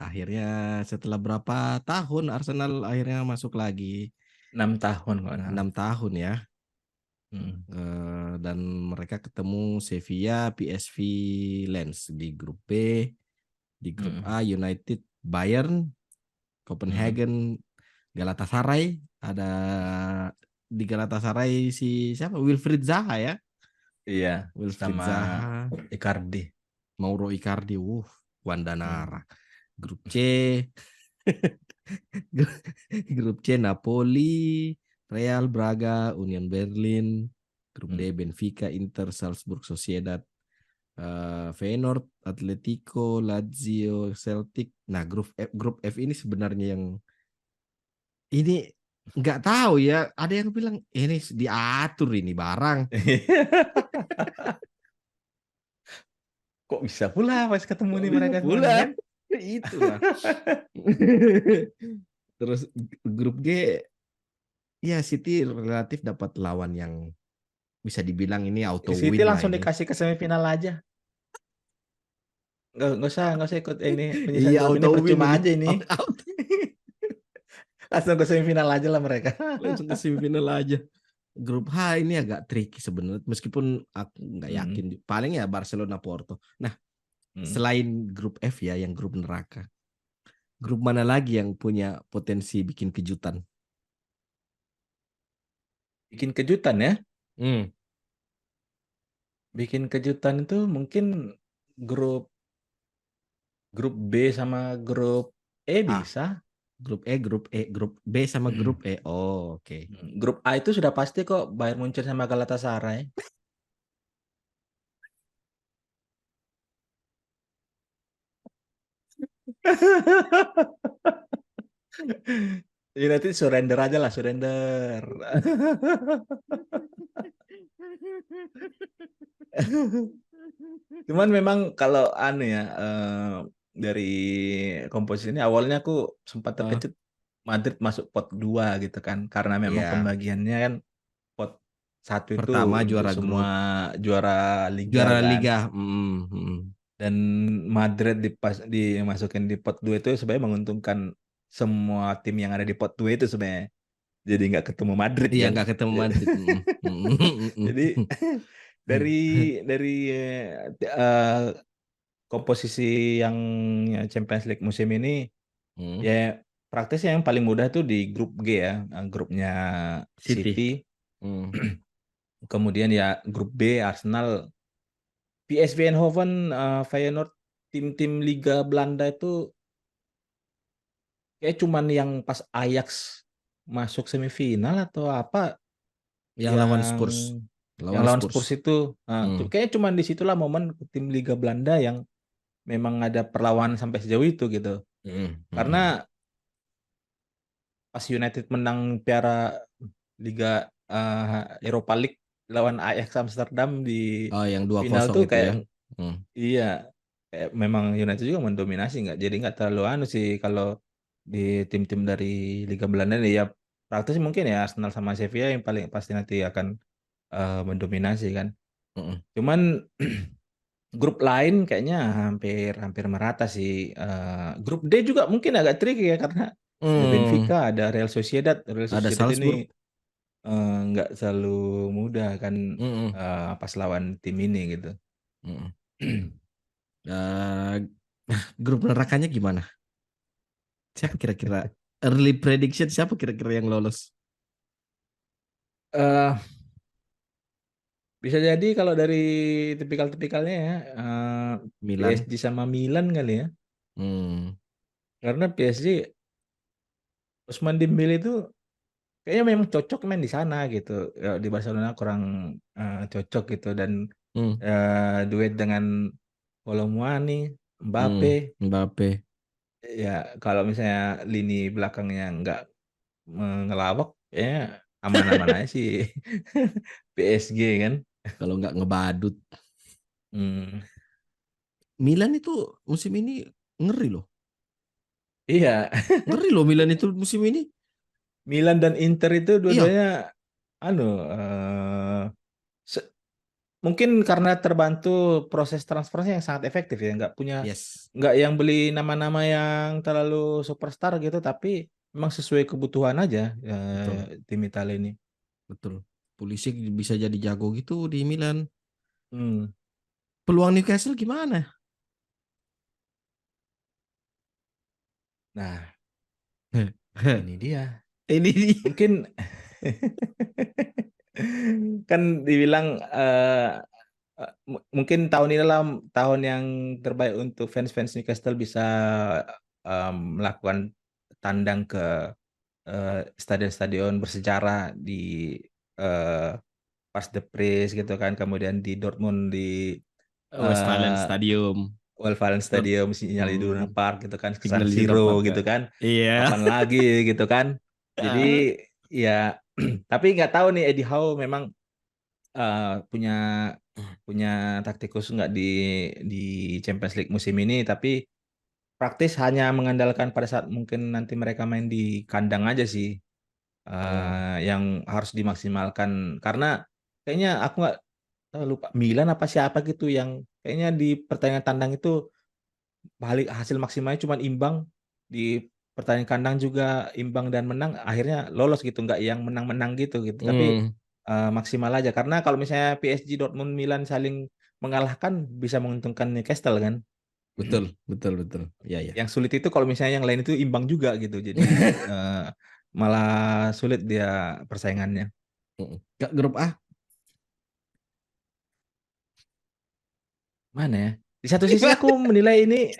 Akhirnya setelah berapa tahun Arsenal akhirnya masuk lagi. 6 tahun kok. 6 tahun ya. Hmm. Dan mereka ketemu Sevilla, PSV Lens di grup B. Di grup Hmm. A United, Bayern, Hmm. Copenhagen, Galatasaray. Ada di Galatasaray si siapa? Wilfried Zaha ya. Iya, Wilfried sama Zaha, Icardi. Mauro Icardi, Wanda Hmm. Nara. Grup C, grup C Napoli, Real Braga, Union Berlin. Grup D Hmm. Benfica, Inter, Salzburg, Sociedad, Feyenoord, Atletico, Lazio, Celtic. Nah, grup F ini sebenarnya yang ini nggak tahu ya. Ada yang bilang ini diatur ini barang. Kok bisa pula pas ketemu Kok nih bisa mereka kemarin pula? kan? Itulah. Terus grup G, ya City relatif dapat lawan yang bisa dibilang ini auto City win lah langsung ini. dikasih ke semifinal aja. Nggak usah ikut ini penyisihan Iya grup auto ini win percuma ini. aja ini. Langsung ke semifinal aja lah mereka. Langsung ke semifinal aja. Grup H ini agak tricky sebenarnya, meskipun aku nggak Hmm. yakin. Paling ya Barcelona Porto. Nah, Hmm. selain grup F ya, yang grup neraka, grup mana lagi yang punya potensi bikin kejutan? Bikin kejutan ya. Hmm. Bikin kejutan itu mungkin grup grup B sama grup E Ah, bisa. grup B sama grup E. Oh, oke. Grup A itu sudah pasti kok Bayern Munchen sama Galatasaray. United surrender aja lah, surrender. Cuman memang kalau anu ya, dari komposisi ini awalnya aku sempat Oh, terkejut Madrid masuk pot 2 gitu kan. Karena memang iya. pembagiannya kan pot 1 itu Pertama untuk juara semua grup, juara liga juara kan. liga. Dan Madrid dimasukin di pot 2 itu sebenarnya menguntungkan semua tim yang ada di pot 2 itu sebenarnya. Jadi nggak ketemu Madrid Iya kan. nggak ketemu Madrid. Jadi dari dari eh, komposisi yang Champions League musim ini ya praktisnya yang paling mudah tuh di grup G ya, grupnya City. City, Hmm. kemudian ya grup B Arsenal, PSV Eindhoven, Feyenoord, tim-tim Liga Belanda itu kayak cuman yang pas Ajax masuk semifinal atau apa Yang lawan yang Spurs. yang Lawan lawan Spurs. Spurs itu, Hmm. kayaknya cuman di situlah momen tim Liga Belanda yang memang ada perlawanan sampai sejauh itu gitu. Hmm. Hmm. Karena pas United menang piala Liga Europa League lawan Ajax Amsterdam di Oh, yang 2-0 final tuh itu ya. kayak Hmm. iya, kayak memang United juga mendominasi nggak, jadi nggak terlalu anu sih kalau di tim-tim dari Liga Belanda nih ya, praktis mungkin ya Arsenal sama Sevilla yang paling pasti nanti akan mendominasi kan. Hmm. Cuman grup lain kayaknya hampir hampir merata sih. Grup D juga mungkin agak tricky ya karena ada Hmm. Benfica, ada Real Sociedad. Real Ada Sociedad ini Salzburg. nggak selalu mudah kan Hmm. pas lawan tim ini gitu. Hmm. Eh, grup nerakanya gimana? Siapa kira-kira early prediction, siapa kira-kira yang lolos? eh Bisa jadi kalau dari tipikal-tipikalnya ya, Milan. PSG sama Milan kali ya. Hmm. Karena PSG Ousmane Dembele itu kayaknya memang cocok main di sana gitu. Ya, di Barcelona kurang cocok gitu dan Hmm. duet dengan Kolo Muani, Mbappe, Hmm. Mbappe. ya kalau misalnya lini belakangnya nggak ngelawak, ya aman-aman aja sih PSG kan. Kalau nggak ngebadut. Hmm, Milan itu musim ini ngeri loh. iya, Ngeri loh Milan itu musim ini. Milan dan Inter itu Iya, dua-duanya anu eh, se- mungkin karena terbantu proses transfernya yang sangat efektif ya, Yes, nggak yang beli nama-nama yang terlalu superstar gitu, tapi memang sesuai kebutuhan aja betul, tim Italia ini. betul. Pulisic bisa jadi jago gitu di Milan. Hmm. Peluang Newcastle gimana? Nah, ini dia. Ini dia. Mungkin kan dibilang mungkin tahun inilah tahun yang terbaik untuk fans-fans Newcastle bisa melakukan tandang ke stadion-stadion bersejarah di eh, Pas de Pries gitu kan, kemudian di Dortmund di Westfalen eh, Stadium. Westfalen Dort. Stadium, Signal Iduna Hmm, Park gitu kan, San Signal Iduna Siro Park. gitu kan, Iya. kapan lagi gitu kan. Jadi ya, tapi nggak tahu nih Eddie Howe memang punya punya taktikus nggak di Champions League musim ini, tapi praktis hanya mengandalkan pada saat mungkin nanti mereka main di kandang aja sih, Oh, yang harus dimaksimalkan karena kayaknya aku nggak lupa Milan apa siapa gitu yang kayaknya di pertandingan tandang itu balik hasil maksimalnya cuma imbang, di pertandingan kandang juga imbang dan menang akhirnya lolos gitu, nggak yang menang-menang gitu tapi hmm, maksimal aja karena kalau misalnya PSG, Dortmund, Milan saling mengalahkan bisa menguntungkan Newcastle kan. betul, betul, betul. Iya, ya. Yang sulit itu kalau misalnya yang lain itu imbang juga gitu, jadi malah sulit dia persaingannya. Kak, grup A. Mana ya? Di satu sisi aku menilai ini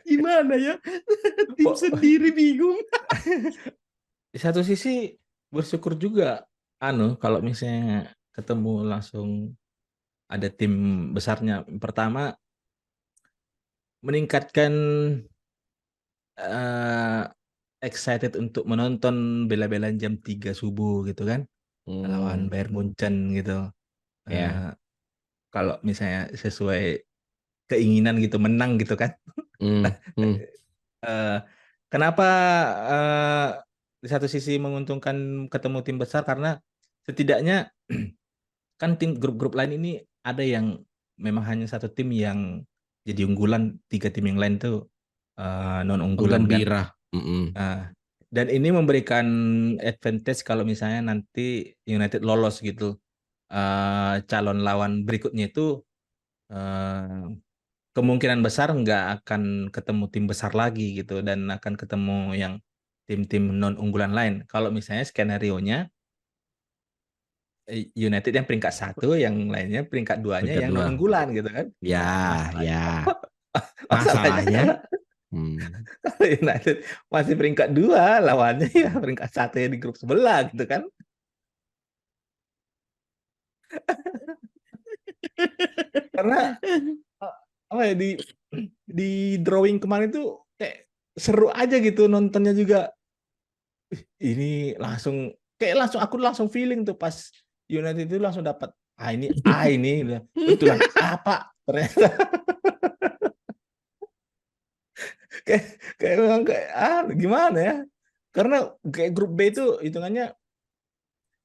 Gimana ya? Tim oh, sendiri bingung. di satu sisi bersyukur juga kalau misalnya ketemu langsung ada tim besarnya. Pertama meningkatkan eh, excited untuk menonton bela-belaan jam 3 subuh gitu kan lawan Hmm, Bayern Munchen gitu. ya. Eh, Kalau misalnya sesuai keinginan gitu menang gitu kan. Hmm, hmm. Eh, Kenapa eh, di satu sisi menguntungkan ketemu tim besar karena setidaknya kan tim grup-grup lain ini ada yang memang hanya satu tim yang jadi unggulan, tiga tim yang lain tuh non unggulan kan. Penggembira. Mm-mm. Nah, dan ini memberikan advantage kalau misalnya nanti United lolos gitu. Calon lawan berikutnya itu eh, kemungkinan besar nggak akan ketemu tim besar lagi gitu dan akan ketemu yang tim-tim non unggulan lain. Kalau misalnya skenario-nya United yang peringkat satu, yang lainnya peringkat duanya Peringkat yang non dua. unggulan gitu kan. Ya, Nah, masalahnya ya. masalahnya Masalahnya, kalau hmm, United masih peringkat dua, lawannya ya peringkat satu yang di grup sebelah gitu kan. Karena apa ya di drawing kemarin tuh kayak seru aja gitu nontonnya juga. Ini langsung kayak langsung aku langsung feeling tuh pas United itu langsung dapat ini betulan apa ternyata kayak kayak memang kayak gimana ya, karena kayak grup B itu hitungannya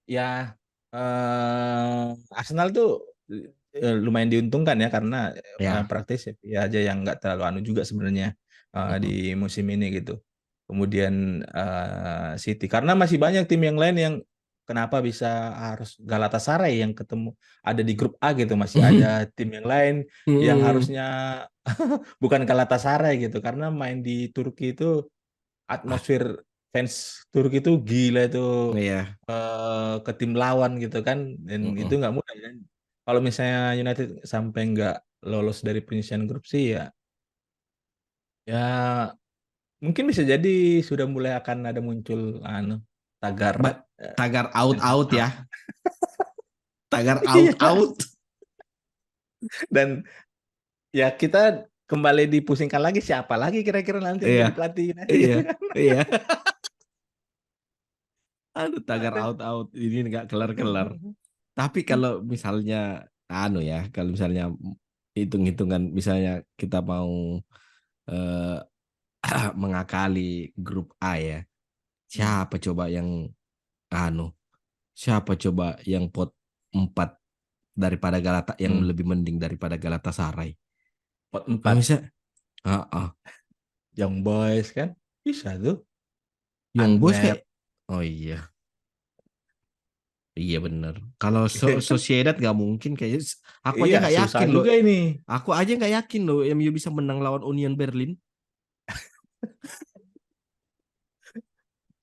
ya Arsenal tuh lumayan diuntungkan ya karena ya. praktis ya aja yang nggak terlalu anu juga sebenarnya Mm-mm. di musim ini gitu. Kemudian City karena masih banyak tim yang lain yang kenapa bisa harus Galatasaray yang ketemu ada di grup A gitu, masih ada tim yang lain yang Mm-mm. harusnya bukan Galatasaray gitu karena main di Turki itu Ah, atmosfer fans Turki itu gila itu iya. ke tim lawan gitu kan dan itu Mm-mm. nggak mudah kan. Kalau misalnya United sampai nggak lolos dari penyisihan grup sih ya mungkin bisa jadi sudah mulai akan ada muncul tagar eh, Tagar fans out-out out. ya. Tagar Iya. out-out. Dan ya kita kembali dipusingkan lagi siapa lagi kira-kira nanti yang Iya, jadi pelatih United iya, gitu kan. iya. Aduh, tagar out-out. Ini nggak kelar-kelar. Tapi kalau misalnya, ya, kalau misalnya hitung-hitungan, misalnya kita mau eh, mengakali grup A ya, Hmm. siapa coba yang anu, siapa coba yang pot 4 daripada yang Hmm. lebih mending daripada Galatasaray. Pot Ah, 4 bisa. Ah. Young Boys kan bisa tuh. Young Boys Antwerp. kayak, oh iya, iya bener. Kalau Sociedad nggak mungkin kayaknya. Aku aja Iya, nggak susah yakin loh. juga ini. Aku aja nggak yakin loh MU bisa menang lawan Union Berlin.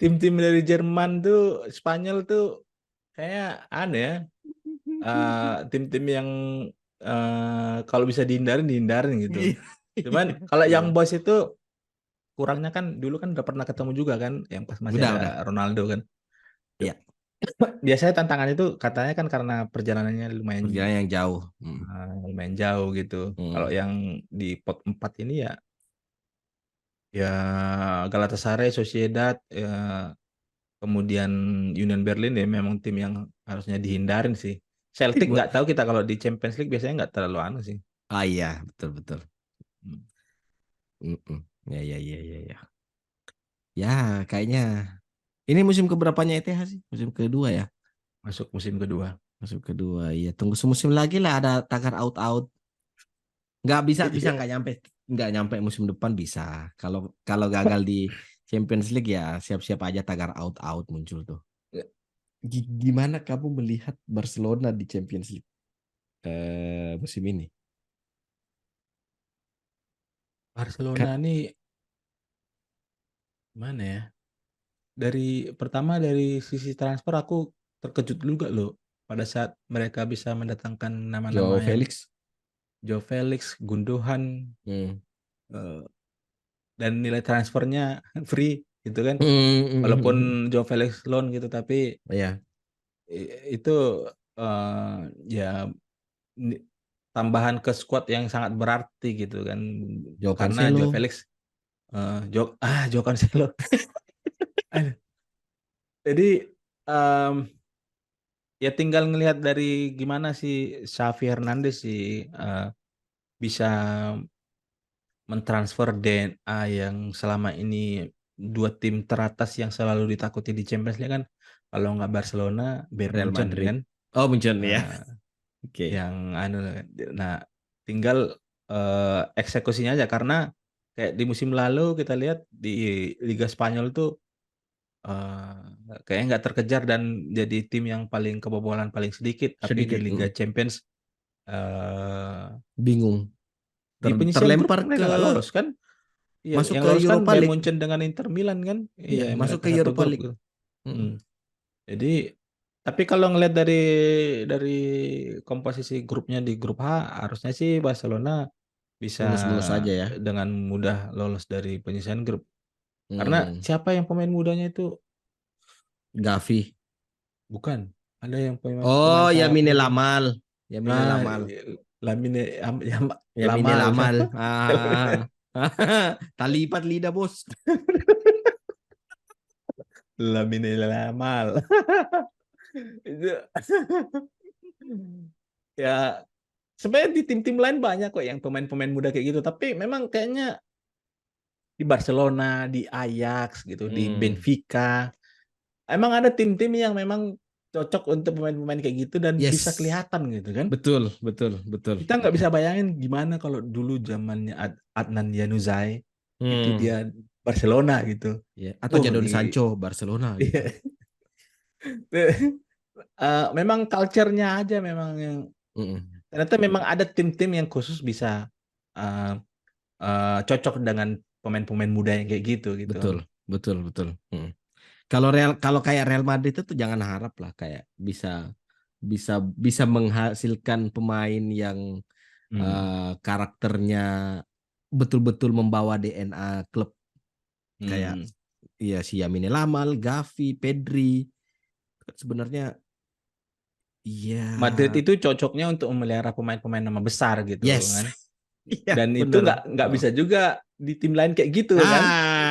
Tim-tim dari Jerman tuh, Spanyol tuh kayak aneh ya. Tim-tim yang kalau bisa dihindarin gitu. Iya, Cuman iya, kalau Young bener. Boys itu kurangnya kan dulu kan udah pernah ketemu juga kan, yang pas masih ada Udah. Ronaldo kan. Ya, Biasanya tantangan itu katanya kan karena perjalanannya lumayan perjalanan yang jauh. lumayan jauh gitu. Kalau Mm. yang di pot 4 ini ya ya Galatasaray, Sociedad, ya, kemudian Union Berlin ya memang tim yang harusnya dihindarin sih. Celtic nggak tahu kita kalau di Champions League biasanya nggak terlalu anu sih. Ah iya, betul betul. Hmm. Mm-mm. Ya ya ya ya ya. Ya, kayaknya ini musim keberapanya ETH sih? Musim kedua ya? Masuk musim kedua. Musim kedua. Iya, tunggu semusim lagi lah ada tagar out-out. Nggak bisa bisa Iya. nggak nyampe musim depan bisa. Kalau kalau gagal di Champions League ya siap-siap aja tagar out-out muncul tuh. Gimana kamu melihat Barcelona di Champions League musim ini? Barcelona Kan nih mana ya? Dari sisi transfer aku terkejut juga loh pada saat mereka bisa mendatangkan nama-nama Joao yang Felix. Joe Felix, Gundogan, Hmm. eh, dan nilai transfernya free gitu kan. Hmm. Walaupun Joe Felix loan gitu, tapi Ya, itu ya ni- tambahan ke squad yang sangat berarti gitu kan. Joao Karena Joe Cancelo. Felix, Joe Cancelo. Aduh. Jadi em, ya tinggal ngelihat dari gimana sih Xavi Hernandez sih bisa mentransfer DNA yang selama ini dua tim teratas yang selalu ditakuti di Champions League kan, kalau nggak Barcelona, Bayern Real Munchen Madrid. kan. Oh, Munchen ya. Nah, Oke. yang anu, nah tinggal eksekusinya aja karena kayak di musim lalu kita lihat di Liga Spanyol tuh kayaknya nggak terkejar dan jadi tim yang paling kebobolan paling sedikit, tapi di Sedikit. Liga Champions eh, Bingung. di penyisian grup Terlempar mereka ke nggak lolos kan. Iya, masuk yang ke lolos kan Europa Bayern League. Munchen dengan Inter Milan kan. Iya, Iya, masuk mereka ke satu Europa grup League. gitu. Mm. Hmm. Jadi tapi kalau ngelihat dari komposisi grupnya di grup H, harusnya sih Barcelona bisa Mulus-mulus aja ya. dengan mudah lolos dari penyisihan grup. Karena Hmm. siapa yang pemain mudanya itu Gavi. bukan ada yang pemain Oh, sayap Yamine muda. Lamal. Yamine Nah, Lamal. Lamine Yamine Lamal. Lamal. Ah. Talipat lidah, Bos. Lamine Lamal. Itu ya sebenarnya di tim-tim lain banyak kok yang pemain-pemain muda kayak gitu, tapi memang kayaknya di Barcelona, di Ajax gitu, di Hmm. Benfica, emang ada tim-tim yang memang cocok untuk pemain-pemain kayak gitu dan bisa Yes. kelihatan gitu kan. Betul, betul, betul. Kita nggak bisa bayangin gimana kalau dulu zamannya Adnan Januzaj itu Hmm. dia Barcelona gitu. Ya. Atau Jadon Di Sancho Barcelona gitu. iya. Memang culture-nya aja memang yang Mm-mm. ternyata memang ada tim-tim yang khusus bisa uh, cocok dengan pemain-pemain muda yang kayak gitu gitu. Betul, betul, betul. Mm. Kalau kayak Real Madrid itu jangan harap lah kayak bisa bisa bisa menghasilkan pemain yang Hmm. karakternya betul-betul membawa DNA klub kayak Hmm. ya si Yamine Lamal, Gavi, Pedri sebenarnya Madrid iya itu cocoknya untuk memelihara pemain-pemain nama besar gitu yes kan. iya Dan itu bener. nggak Oh. bisa juga di tim lain kayak gitu kan.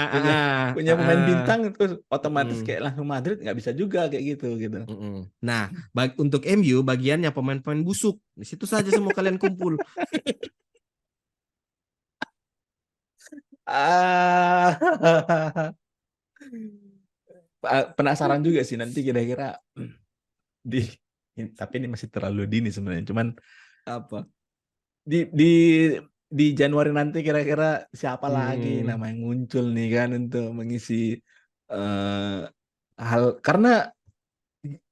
Punya punya pemain Ah. bintang terus otomatis Mm-mm, kayak langsung Madrid nggak bisa juga kayak gitu gitu. mm-mm. Nah, untuk MU bagiannya pemain-pemain busuk. Di situ saja semua kalian kumpul. Ah, penasaran juga sih nanti kira-kira di Tapi ini masih terlalu dini sebenarnya. Cuman Apa? di Januari nanti kira-kira siapa lagi Hmm, nama yang muncul nih kan untuk mengisi eh, hal, karena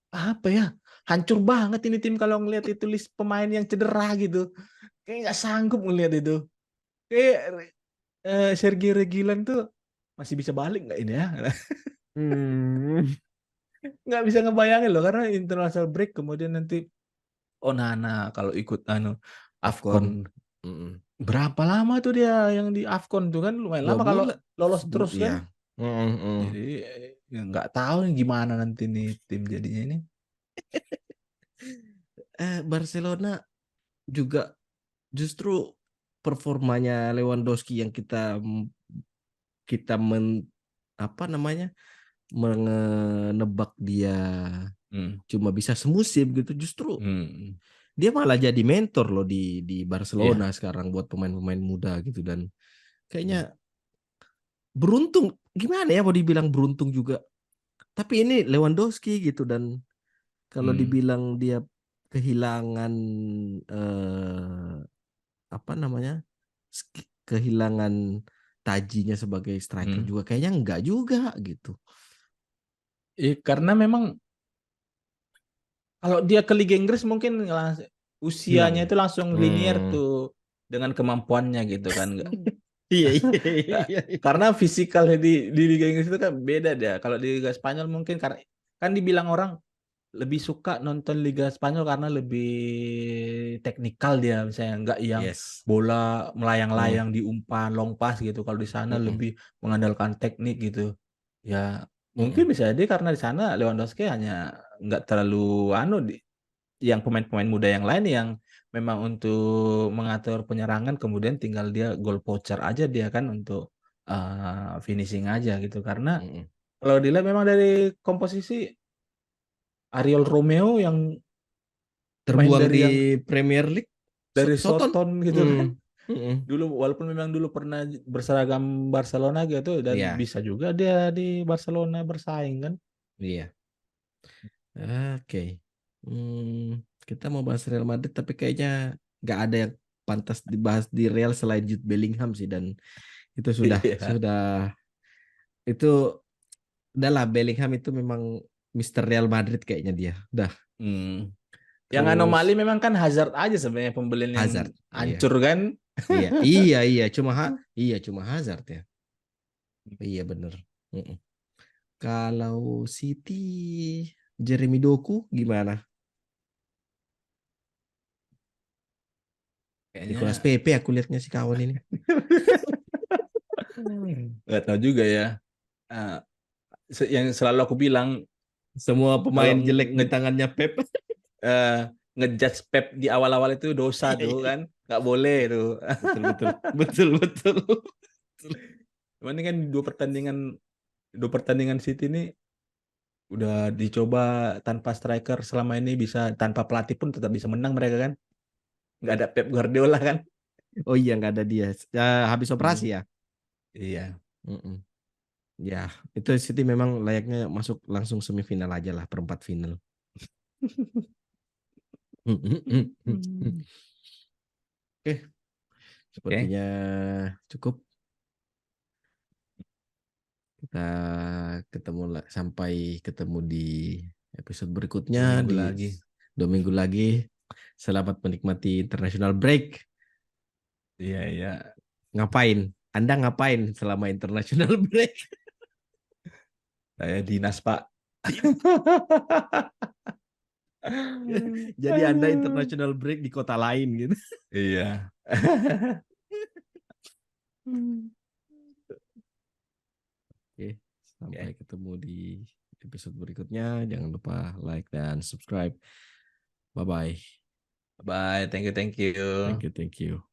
apa ya, hancur banget ini tim kalau ngelihat itu list pemain yang cedera gitu. Kayak nggak sanggup ngelihat itu. Kayak Sergio Reguilon tuh masih bisa balik nggak ini ya? hmm, Nggak bisa ngebayangin loh karena international break kemudian nanti Onana kalau ikut Afcon. AFCON. Mm-mm. Berapa lama tuh dia yang di AFCON tuh kan lumayan Dua lama kalau bulan. lolos terus kan. Ya. Mm-mm. Jadi ya nggak tahu nih gimana nanti nih tim jadinya ini. Barcelona juga justru performanya Lewandowski yang kita apa namanya menebak dia Hmm. cuma bisa semusim gitu, justru Hmm. dia malah jadi mentor loh di Iya. Barcelona sekarang buat pemain-pemain muda gitu, dan Hmm. kayaknya beruntung, gimana ya mau dibilang beruntung juga, tapi ini Lewandowski gitu. Dan kalau Hmm. dibilang dia kehilangan apa namanya, kehilangan tajinya sebagai striker Hmm. juga, kayaknya enggak juga gitu. Karena memang kalau dia ke Liga Inggris mungkin usianya Hilang. itu langsung linear Hmm. tuh dengan kemampuannya gitu kan. Iya, iya, Nggak, iya, iya. karena fisikalnya di Liga Inggris itu kan beda dia. Kalau di Liga Spanyol mungkin karena kan dibilang orang lebih suka nonton Liga Spanyol karena lebih teknikal dia, misalnya nggak yang Yes. bola Hmm. melayang-layang diumpan long pass gitu. Kalau di sana Mm-mm. lebih mengandalkan teknik gitu. Ya mungkin Mm-mm. bisa jadi karena di sana Lewandowski hanya nggak terlalu yang pemain-pemain muda yang lain yang memang untuk mengatur penyerangan kemudian tinggal dia goal poacher aja dia kan untuk finishing aja gitu. Karena Mm-mm. kalau dilihat memang dari komposisi Ariel Romeo yang pemain Terbuang dari di yang Premier League. dari Soton. Soton gitu Hmm. kan. Mm-mm. Dulu walaupun memang dulu pernah berseragam Barcelona gitu dan Iya, bisa juga dia di Barcelona bersaing kan. iya. Oke. Kita mau bahas Real Madrid, tapi kayaknya nggak ada yang pantas dibahas di Real selain Jude Bellingham sih, dan itu sudah Iya. sudah itu udahlah, Bellingham itu memang Mister Real Madrid kayaknya dia. Udah. Hmm. Yang anomali Terus memang kan Hazard aja sebenarnya pembelian yang Hazard. Iya. hancur kan. Iya, iya, iya, iya cuma Hazard ya. Iya bener. Mm-mm. Kalau City, Jeremy Doku gimana? Nicolas Kayaknya Pepe aku lihatnya si kawan ini. nggak tahu juga ya. Eh, yang selalu aku bilang Semua kalau pemain jelek di tangannya Pep. eh, ngejudge Pep di awal-awal itu dosa Iya, tuh iya. kan, nggak boleh tuh. Betul, betul. Betul, betul. Cuman ini kan dua pertandingan City ini udah dicoba tanpa striker selama ini bisa tanpa pelatih pun tetap bisa menang mereka kan. Nggak ada Pep Guardiola kan. Oh iya, nggak ada dia. Ya, habis operasi Hmm. ya. Iya. Mm-mm. Ya, itu City memang layaknya masuk langsung semifinal aja lah, perempat final. Hmm. Oke, Oke, sepertinya cukup. Kita sampai ketemu di episode berikutnya 2 minggu di lagi. 2 minggu lagi. Selamat menikmati international break. Iya, iya. Ngapain? Anda ngapain selama international break? Saya dinas, Pak. Jadi Anda Aduh. international break di kota lain gitu. Iya. Oke, sampai Oke. ketemu di episode berikutnya. Jangan lupa like dan subscribe. Bye bye. Bye. Thank you, thank Thank you. you, thank you.